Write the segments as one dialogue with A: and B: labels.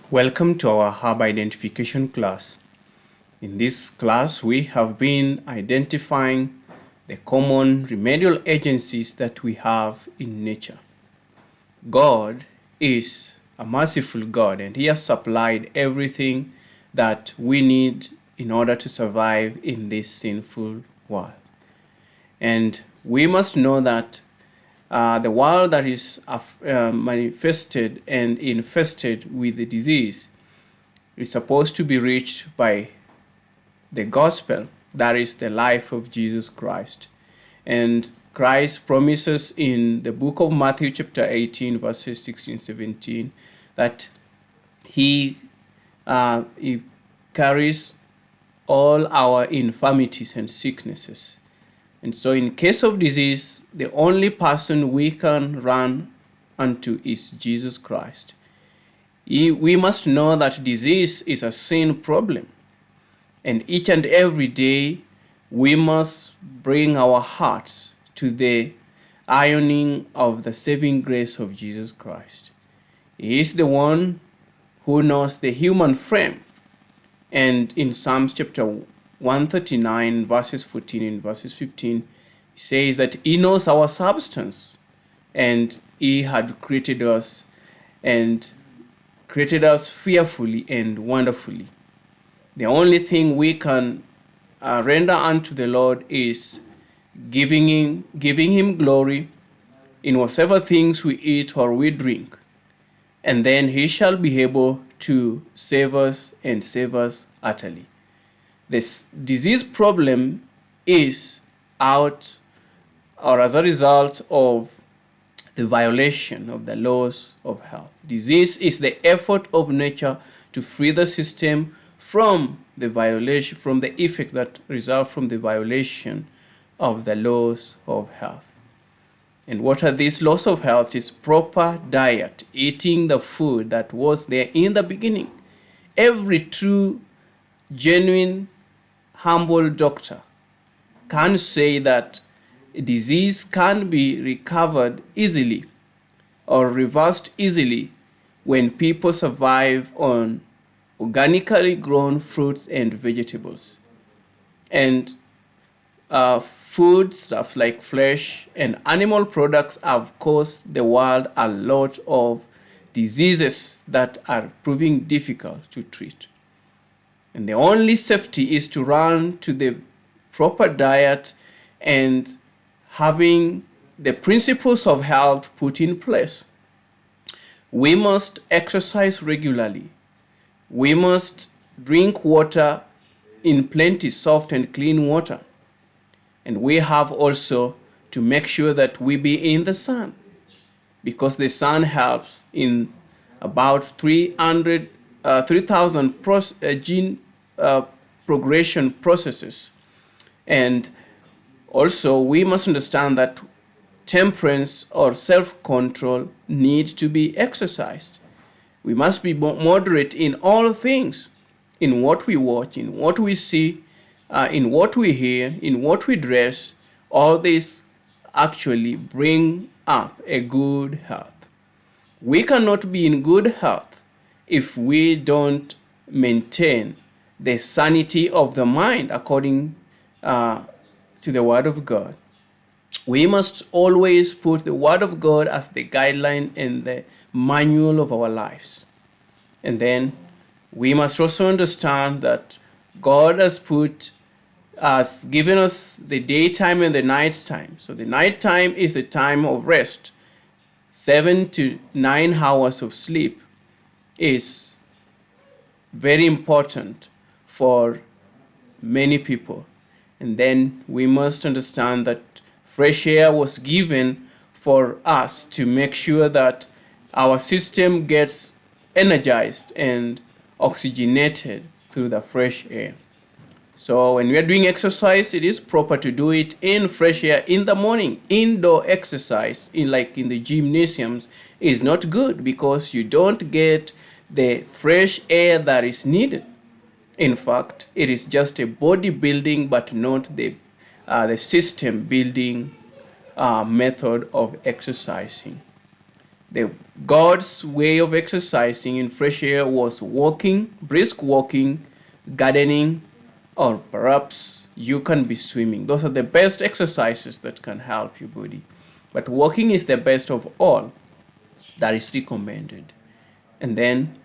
A: Welcome to our herb identification class. In this class, we have been identifying the common remedial agencies that we have in nature. God is a merciful God, and He has supplied everything that we need in order to survive in this sinful world. And we must know that the world that is manifested and infested with the disease is supposed to be reached by the gospel, that is the life of Jesus Christ. And Christ promises in the book of Matthew chapter 18 verses 16-17 that he carries all our infirmities and sicknesses. And so in case of disease, the only person we can run unto is Jesus Christ. We must know that disease is a sin problem. And each and every day, we must bring our hearts to the ironing of the saving grace of Jesus Christ. He is the one who knows the human frame. And in Psalms chapter 139 verses 14 and verses 15, he says that he knows our substance, and he had created us fearfully and wonderfully. The only thing we can render unto the Lord is giving him glory in whatever things we eat or we drink, and then he shall be able to save us and save us utterly. This disease problem is out or as a result of the violation of the laws of health. Disease is the effort of nature to free the system from the violation, from the effects that result from the violation of the laws of health. And what are these laws of health? Is proper diet, eating the food that was there in the beginning. Every true, genuine, humble doctor can say that disease can be recovered easily or reversed easily when people survive on organically grown fruits and vegetables. And food stuff like flesh and animal products have caused the world a lot of diseases that are proving difficult to treat. And the only safety is to run to the proper diet and having the principles of health put in place. We must exercise regularly. We must drink water in plenty, soft and clean water. And we have also to make sure that we be in the sun, because the sun helps in about 3,000 gene progression processes. And also we must understand that temperance or self-control needs to be exercised. We must be moderate in all things, in what we watch, in what we see, in what we hear, in what we dress. All this actually bring up a good health. We cannot be in good health if we don't maintain the sanity of the mind according to the Word of God. We must always put the Word of God as the guideline and the manual of our lives. And then we must also understand that God has given us the daytime and the nighttime. So the nighttime is a time of rest. 7 to 9 hours of sleep is very important for many people. And then we must understand that fresh air was given for us to make sure that our system gets energized and oxygenated through the fresh air. So when we are doing exercise, it is proper to do it in fresh air in the morning. Indoor exercise, like in the gymnasiums, is not good because you don't get the fresh air that is needed. In fact, it is just a body building, but not the system building method of exercising. The God's way of exercising in fresh air was walking, brisk walking, gardening, or perhaps you can be swimming. Those are the best exercises that can help your body. But walking is the best of all that is recommended. And then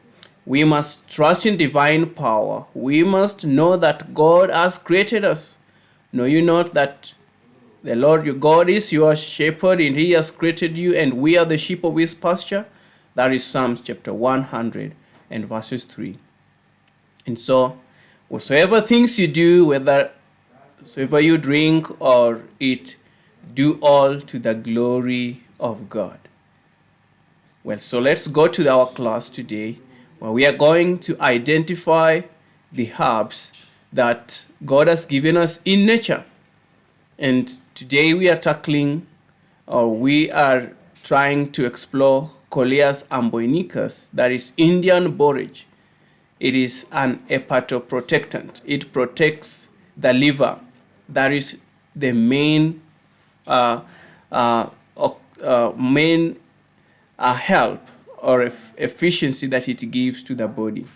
A: we must trust in divine power. We must know that God has created us. Know you not that the Lord your God is your shepherd, and he has created you, and we are the sheep of his pasture? That is Psalms chapter 100 and verses 3. And so, whatsoever things you do, whether you drink or eat, do all to the glory of God. Well, so let's go to our class today, where we are going to identify the herbs that God has given us in nature. And today we are trying to explore Coleus amboinicus, that is Indian borage. It is an hepatoprotectant. It protects the liver. That is the main help or efficiency that it gives to the body.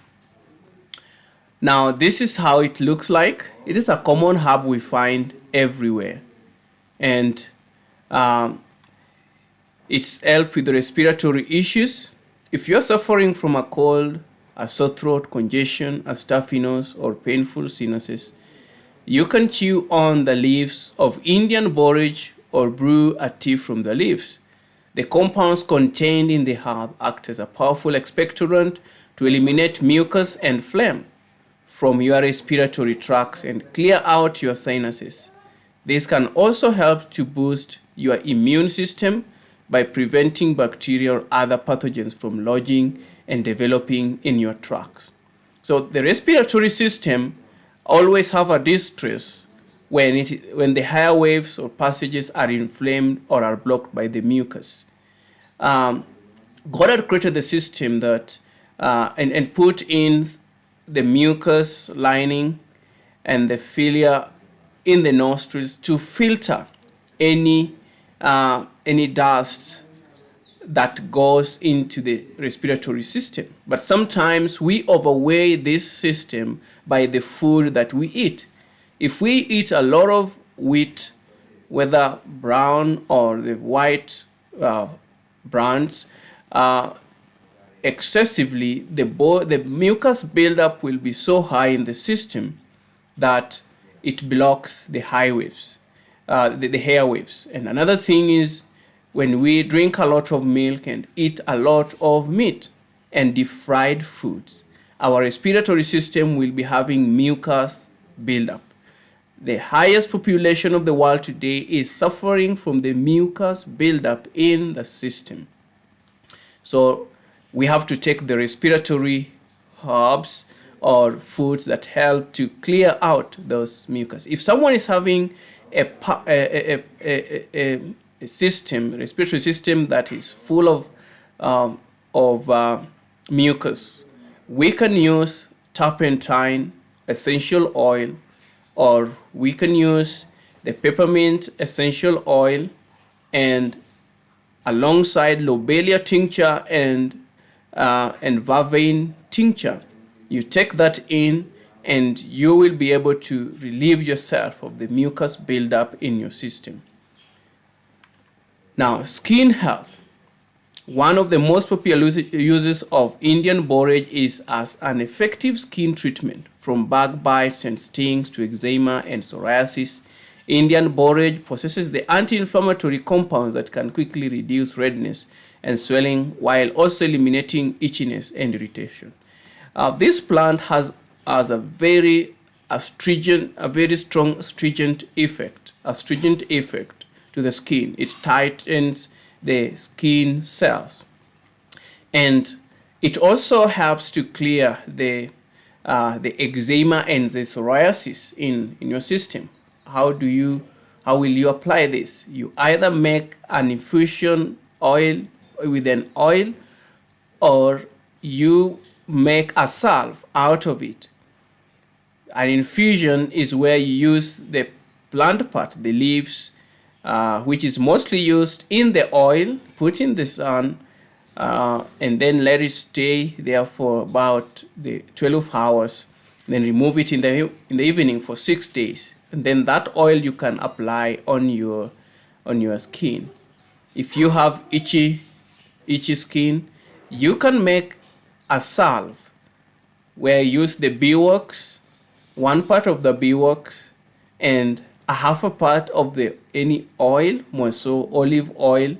A: Now, this is how it looks like. It is a common herb we find everywhere. And it's helped with the respiratory issues. If you're suffering from a cold, a sore throat, congestion, a stuffy nose, or painful sinuses, you can chew on the leaves of Indian borage or brew a tea from the leaves. The compounds contained in the herb act as a powerful expectorant to eliminate mucus and phlegm from your respiratory tracts and clear out your sinuses. This can also help to boost your immune system by preventing bacteria or other pathogens from lodging and developing in your tracts. So the respiratory system always have a distress when the airwaves or passages are inflamed or are blocked by the mucus. God had created the system that and put in the mucus lining and the cilia in the nostrils to filter any dust that goes into the respiratory system. But sometimes we overweigh this system by the food that we eat. If we eat a lot of wheat, whether brown or the white brands, excessively, the mucus buildup will be so high in the system that it blocks the airwaves. And another thing is when we drink a lot of milk and eat a lot of meat and deep fried foods, our respiratory system will be having mucus buildup. The highest population of the world today is suffering from the mucus buildup in the system. So we have to take the respiratory herbs or foods that help to clear out those mucus. If someone is having a respiratory system that is full of mucus, we can use turpentine essential oil, or we can use the peppermint essential oil, and alongside lobelia tincture and vervain tincture. You take that in and you will be able to relieve yourself of the mucus buildup in your system. Now, skin health. One of the most popular uses of Indian borage is as an effective skin treatment. From bug bites and stings to eczema and psoriasis, Indian borage possesses the anti-inflammatory compounds that can quickly reduce redness and swelling while also eliminating itchiness and irritation. This plant has a very strong astringent effect to the skin. It tightens the skin cells, and it also helps to clear the eczema and the psoriasis in your system. How will you apply this? You either make an infusion oil with an oil, or you make a salve out of it. An infusion is where you use the plant part, the leaves, which is mostly used in the oil, put in the sun, and then let it stay there for about the 12 hours. Then remove it in the evening for 6 days, and then that oil you can apply on your skin. If you have itchy skin, you can make a salve where you use the beeswax, one part of the beeswax, and a half a part of the any oil, more so olive oil,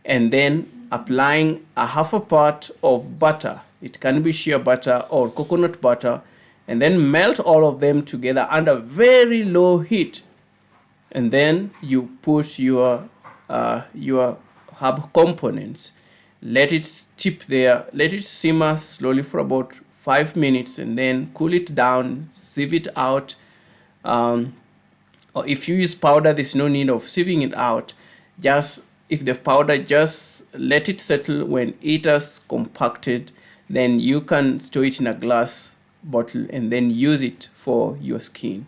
A: and then applying a half a part of butter. It can be shea butter or coconut butter, and then melt all of them together under very low heat. And then you put your herb components, let it tip there, let it simmer slowly for about 5 minutes, and then cool it down, sieve it out. Or if you use powder, there's no need of sieving it out. Just if the powder, just let it settle. When it has compacted, then you can store it in a glass bottle and then use it for your skin.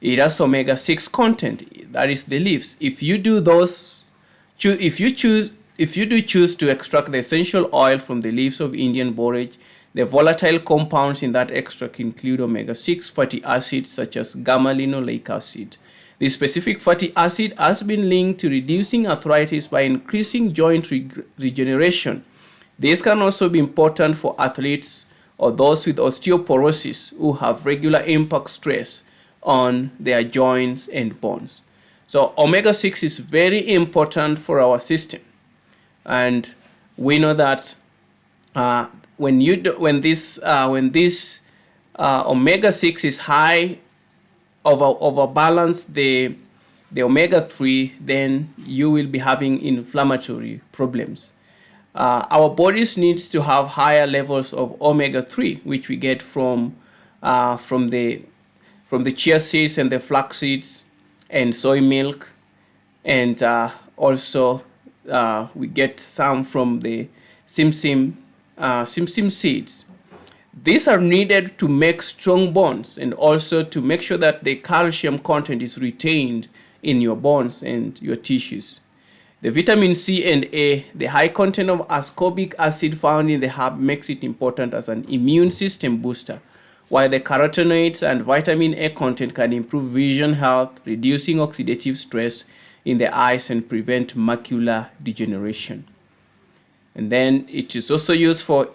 A: It has omega-6 content, that is the leaves. If you do choose to extract the essential oil from the leaves of Indian borage, the volatile compounds in that extract include omega-6 fatty acids such as gamma-linoleic acid. This specific fatty acid has been linked to reducing arthritis by increasing joint regeneration. This can also be important for athletes or those with osteoporosis who have regular impact stress on their joints and bones. So omega-6 is very important for our system, and we know that when this omega-6 is high, overbalance the omega-3, then you will be having inflammatory problems. Our bodies needs to have higher levels of omega-3, which we get from the chia seeds and the flax seeds and soy milk, and also we get some from the simsim seeds. These are needed to make strong bones and also to make sure that the calcium content is retained in your bones and your tissues. The vitamin C and A, the high content of ascorbic acid found in the herb makes it important as an immune system booster, while the carotenoids and vitamin A content can improve vision health, reducing oxidative stress in the eyes and prevent macular degeneration. And then it is also used for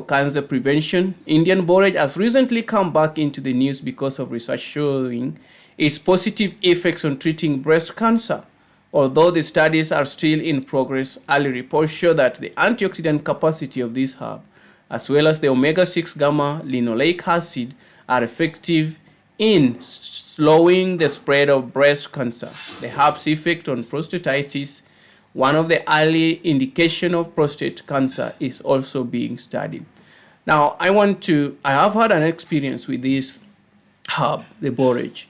A: cancer prevention. Indian borage has recently come back into the news because of research showing its positive effects on treating breast cancer. Although the studies are still in progress, early reports show that the antioxidant capacity of this herb, as well as the omega-6 gamma-linoleic acid, are effective in slowing the spread of breast cancer. The herb's effect on prostatitis, one of the early indications of prostate cancer, is also being studied. Now, I have had an experience with this herb, the borage.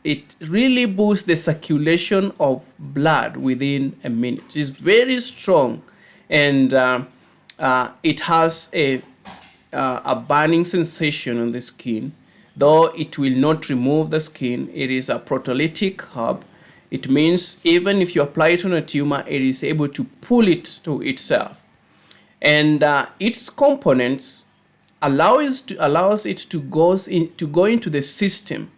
A: It really boosts the circulation of blood within a minute. It's very strong, and it has a burning sensation on the skin. Though it will not remove the skin, it is a proteolytic herb. It means even if you apply it on a tumor, it is able to pull it to itself. And its components allows it to go into the system.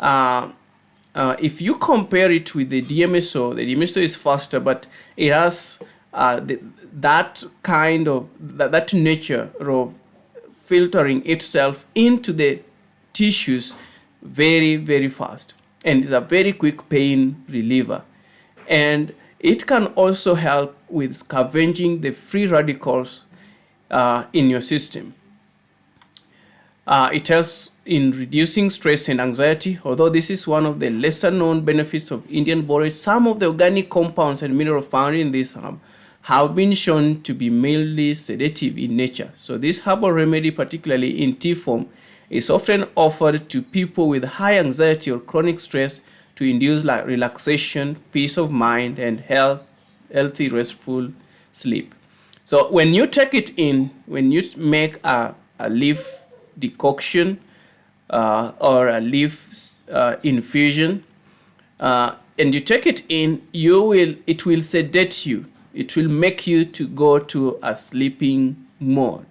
A: If you compare it with the DMSO is faster, but it has that nature of filtering itself into the tissues very, very fast, and is a very quick pain reliever. And it can also help with scavenging the free radicals in your system. It helps in reducing stress and anxiety. Although this is one of the lesser known benefits of Indian borage, some of the organic compounds and minerals found in this herb have been shown to be mildly sedative in nature. So this herbal remedy, particularly in tea form, is often offered to people with high anxiety or chronic stress to induce relaxation, peace of mind, and healthy, restful sleep. So when you take it in, when you make a leaf decoction or a leaf infusion, and you take it in, it will sedate you. It will make you to go to a sleeping mode.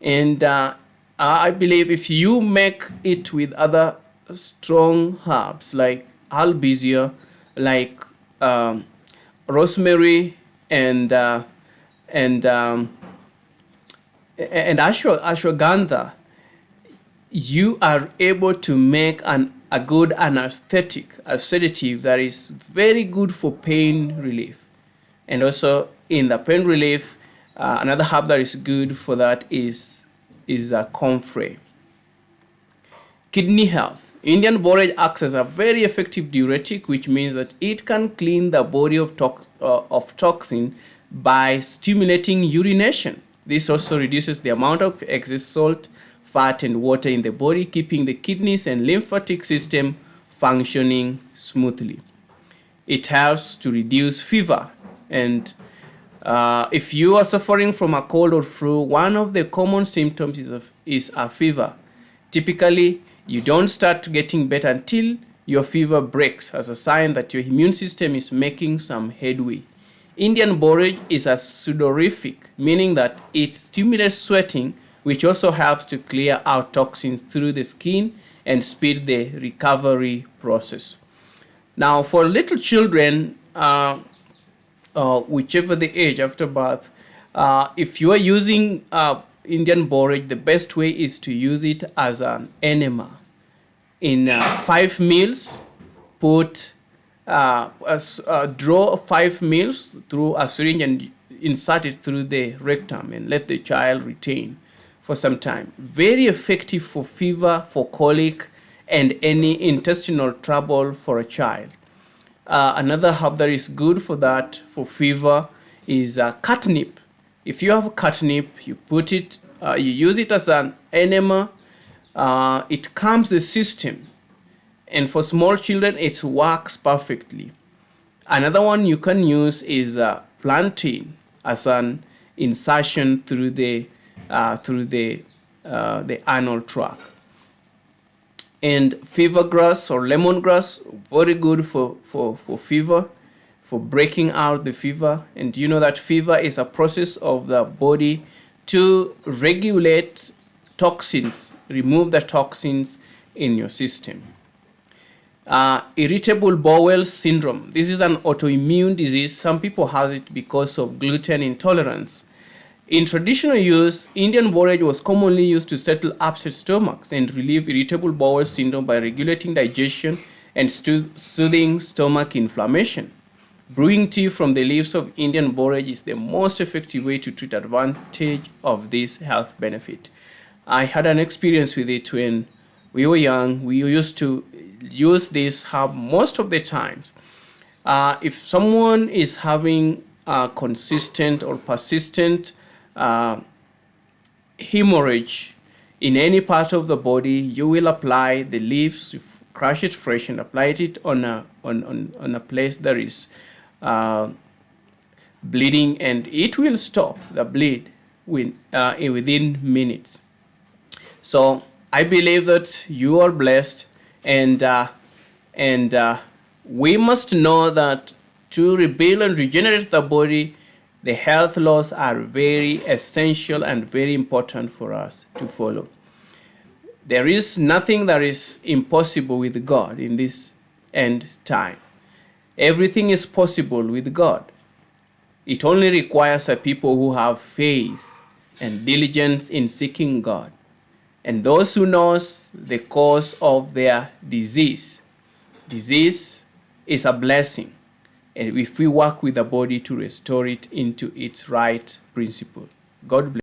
A: And I believe if you make it with other strong herbs like albizia, like rosemary, and ashwagandha, you are able to make a good anesthetic, a sedative that is very good for pain relief. And also in the pain relief, another herb that is good for that is comfrey. Kidney health. Indian borage acts as a very effective diuretic, which means that it can clean the body of toxin by stimulating urination. This also reduces the amount of excess salt, fat, and water in the body, keeping the kidneys and lymphatic system functioning smoothly. It helps to reduce fever. And if you are suffering from a cold or flu, one of the common symptoms is a fever. Typically, you don't start getting better until your fever breaks, as a sign that your immune system is making some headway. Indian borage is a sudorific, meaning that it stimulates sweating, which also helps to clear out toxins through the skin and speed the recovery process. Now, for little children, whichever the age after birth, if you are using Indian borage, the best way is to use it as an enema. In 5 meals, draw 5 meals through a syringe and insert it through the rectum and let the child retain for some time. Very effective for fever, for colic, and any intestinal trouble for a child. Another herb that is good for that, for fever, is catnip. If you have catnip, you use it as an enema. It calms the system, and for small children, it works perfectly. Another one you can use is plantain as an insertion through the anal tract. And fever grass or lemongrass, very good for fever, for breaking out the fever. And you know that fever is a process of the body to regulate toxins, remove the toxins in your system. Irritable bowel syndrome. This is an autoimmune disease. Some people have it because of gluten intolerance. In traditional use, Indian borage was commonly used to settle upset stomachs and relieve irritable bowel syndrome by regulating digestion and soothing stomach inflammation. Brewing tea from the leaves of Indian borage is the most effective way to treat advantage of this health benefit. I had an experience with it when we were young. We used to use this herb most of the times. If someone is having consistent or persistent hemorrhage in any part of the body, you will apply the leaves, crush it fresh, and apply it on a place that is bleeding, and it will stop the bleed within minutes. So I believe that you are blessed, and we must know that to rebuild and regenerate the body, the health laws are very essential and very important for us to follow. There is nothing that is impossible with God in this end time. Everything is possible with God. It only requires a people who have faith and diligence in seeking God, and those who knows the cause of their disease. Disease is a blessing, and if we work with the body to restore it into its right principle. God bless.